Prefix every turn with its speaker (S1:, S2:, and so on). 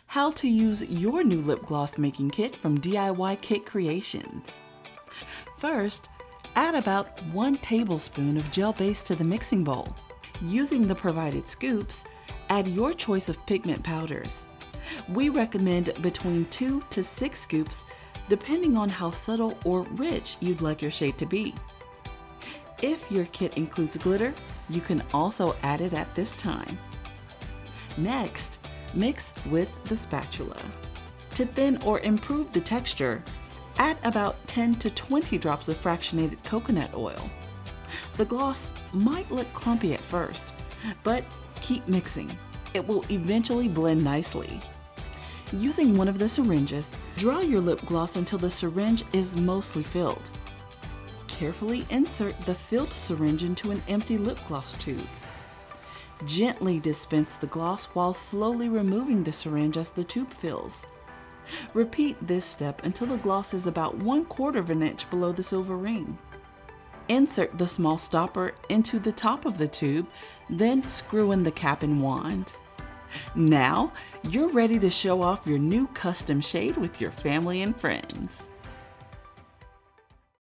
S1: How to use your new lip gloss making kit from DIY Kit Creations. First, add about 1 tablespoon of gel base to the mixing bowl. Using the provided scoops, add your choice of pigment powders. We recommend between 2 to 6 scoops, depending on how subtle or rich you'd like your shade to be. If your kit includes glitter, you can also add it at this time. Next, mix with the spatula. To thin or improve the texture, add about 10 to 20 drops of fractionated coconut oil. The gloss might look clumpy at first, but keep mixing. It will eventually blend nicely. Using one of the syringes, draw your lip gloss until the syringe is mostly filled. Carefully insert the filled syringe into an empty lip gloss tube. Gently dispense the gloss while slowly removing the syringe as the tube fills. Repeat this step until the gloss is about 1/4 of an inch below the silver ring. Insert the small stopper into the top of the tube, then screw in the cap and wand. Now, you're ready to show off your new custom shade with your family and friends.